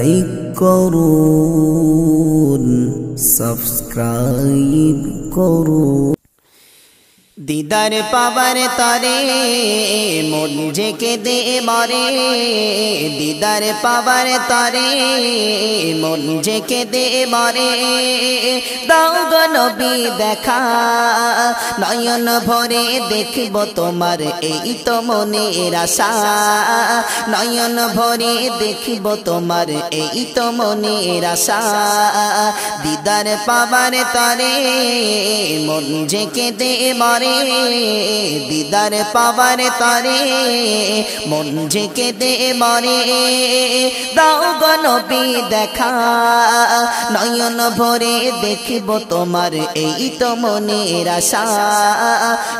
Like করুন, subscribe করুন। দিদার পাবার তরে মন যে কেঁদে মরে, দিদার পাবার তরে মন যে কেঁদে মরে। দাও গো নবী দেখা, নয়ন ভরে দেখব তোমার এই তো মনের আশা। নয়ন ভরে দেখব তোমার এই তো মনের আশা। দিদার পাবার তরে মন যে কেঁদে মরে, দিদার পাবার তরে মন যে কেঁদে মরে। দাও গো নবী দেখা, নয়ন ভরে দেখব তোমার এই তো মনের আশা।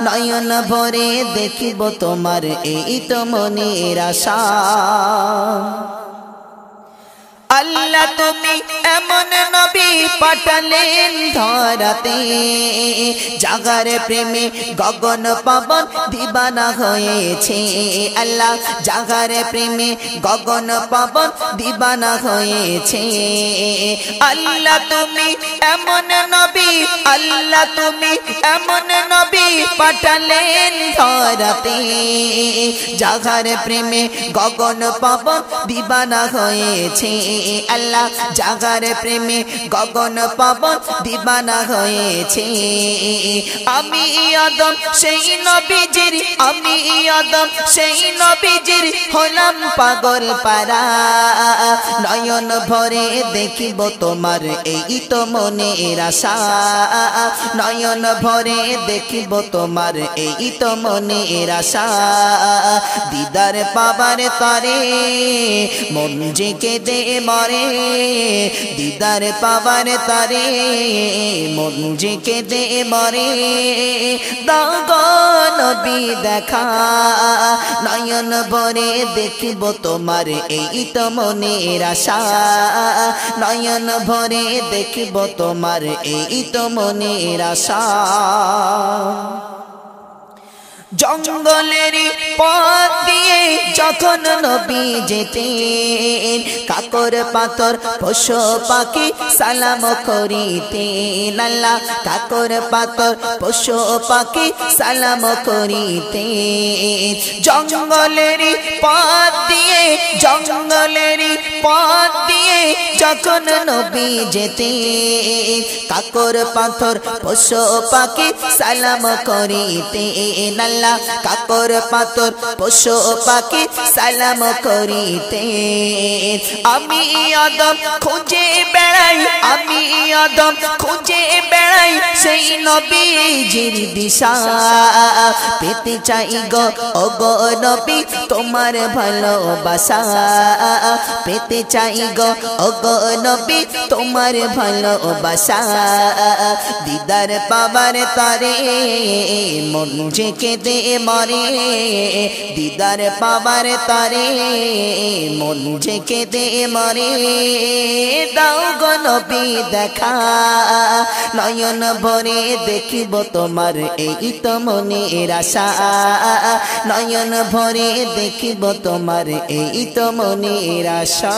নয়ন ভরে দেখব তোমার এই তো মনের আশা। আল্লাহ তুমি এমন নবী পাঠালেন ধরাতে, জাগার প্রেমে গগন পবন দিবানা হয়েছে। আল্লাহ জাগার প্রেমে গগন পবন দিবানা হয়েছে। আল্লাহ তুমি এমন নবী, আল্লাহ তুমি এমন নবী পাঠালেন ধরাতে, জাগার প্রেমে গগন পবন দিবানা হয়েছে। আল্লাহ জাগার প্রেমে গগন পবন দিবানা হয়েছে। আমি আদম সেই নবীজির, আমি আদম সেই নবীজির হলাম পাগল পারা। নয়ন ভরে দেখিব তোমার এই তো মনের আশা। নয়ন ভরে দেখিব তোমার এই তো মনের আশা। দিদার পাবার তরে মন যে কেঁদে মরে, দিদার পাবার তরে মন যে কেঁদে মরে। দাও গো নবী দেখা, নয়ন ভরে দেখিব তোমার এই তো মনের আশা। নয়ন ভরে দেখিব তোমার এই তো মনের আশা। জঙ্গলের পথ দিয়ে যখন নবী যেতেন, কাকর পাথর পশু পাখি সালাম করিতেন। আল্লাহ কাকর পাথর পশু পাখি সালাম করিতেন। জঙ্গলের পথ দিয়ে, জঙ্গলের পথ দিয়ে যখন নবী যেতেন, কাকর পাথর পশু পাখি সালাম করিতেন। আল্লাহ কাকর পাথর পশু পাখি সালাম করিতেন। আমি আদম খুঁজে বেড়াই, আমি আদম খুঁজে বেড়াই সেই নবীজির দিশা। পেতে চাই গো ও গো নবী তোমার ভালোবাসা। পেতে চাই গো ও গো নবী তোমার ভালোবাসা। দিদার পাবার তরে মন যে কেঁদে মরে, দিদার পাবার তরে মন যে কেঁদে মরে। দাও গো নবী দেখা, নয়ন ভরে দেখিব তোমার এই তো মনের আশা। নয়ন ভরে দেখিব তোমার এই তো মনের আশা।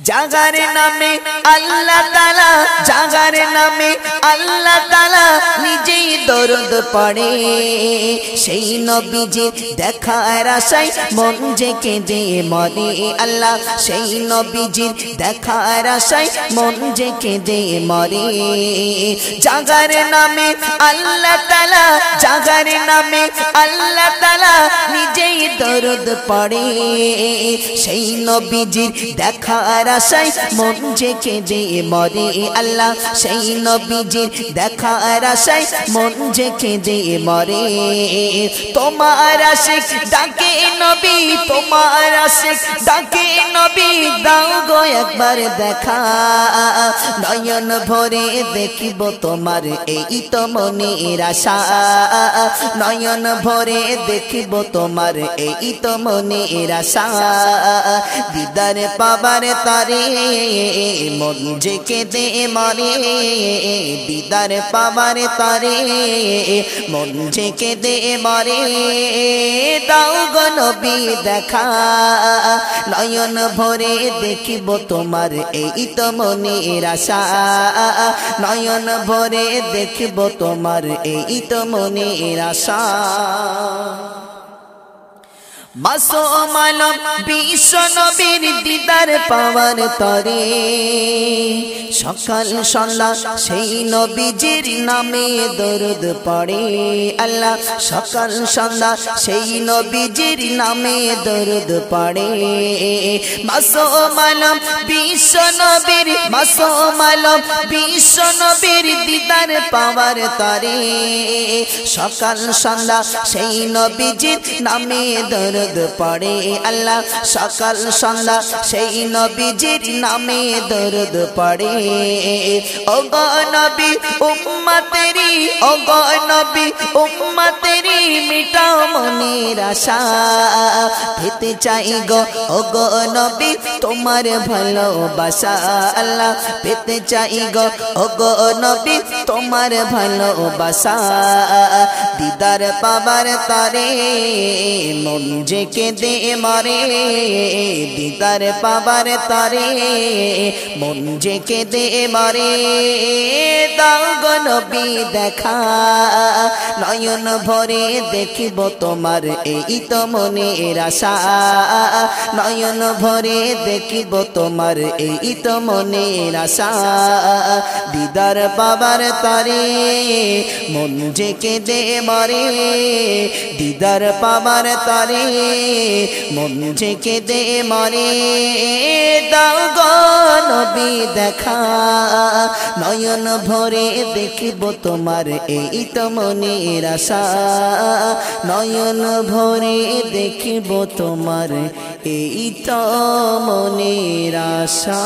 জাগার নামে আল্লাহ তাআলা, জাগার নামে আল্লাহ তাআলা নিজেই দরদ পড়ে। সেই নবীজি দেখার আশায় মন যে কেঁদে মরে। আল্লাহ সেই নবীজির দেখার আশায় মন যে কেঁদে মরে। জাগার নামে আল্লাহ তাআলা, জাগার নামে আল্লাহ তাআলা নিজেই দরদ পড়ে। সেই নবীজির দেখার আশায় মন যে কেঁদে মরে। আল্লাহ সেই নবীজির দেখার আশায় মন যে কেঁদে মরে। তোমার আশিক ডাকে নবী, তোমার আশিক ডাকে নবী দাও গো একবার দেখা। নয়ন ভরে দেখিব তোমার এই তো মনের আশা। নয়ন ভরে দেখিব তোমার এই তো মনের আশা দিদার পাবার তারে মন যে কেঁদে মরে দিদার পাবার তারে মন যে কেঁদে মরে দাও গো নবী দেখা নয়ন ভরে দেখিব তোমার এই তো মনের আশা নয়ন ভরে দেখিব তোমার এই তো মনের আশা মাসুম আলম বিশ্ব নবীর দিদার পাওয়ার তরে সকাল সন্ধ্যা সেই নবীজির নামে দরুদ পড়ে আল্লাহ সকাল সন্ধ্যা সেই নবীজির নামে দরুদ পড়ে মাসুম আলম বিশ্ব নবীর মাসুম আলম বিশ্ব নবীর দিদার পাওয়ার তরে সকাল সন্ধ্যা সেই নবীজির নামে দরুদ পড়ে আল্লাহ সকাল সন্ধ্যা সেই নবীজির নামে দরুদ পড়ে ও গো নবী উম্মতেরি ও গো নবী উম্মতেরি মিটাও মনের আশা পেতে চাই গো ও গো নবী তোমার ভালোবাসা আল্লাহ পেতে চাই গো ও গো নবী তোমার ভালোবাসা দিদার পাবার তারে মন যে কেঁদে মরে দিদার পাবার তারে মন যে কেঁদে মরে দাও গো নবী দেখা নয়ন ভরে দেখিব তোমার এই তো মনের আশা নয়ন ভরে দেখিব তোমার এই তো মনের আশা দিদার পাবার তারে মন যে কেঁদে মরে দিদার পাবার তারে মন যে কেঁদে মরে দাও গো নবী দেখা নয়ন ভরে দেখিব তোমার এই তো মনের আশা নয়ন ভরে দেখিব তোমার এই তো মনের আশা।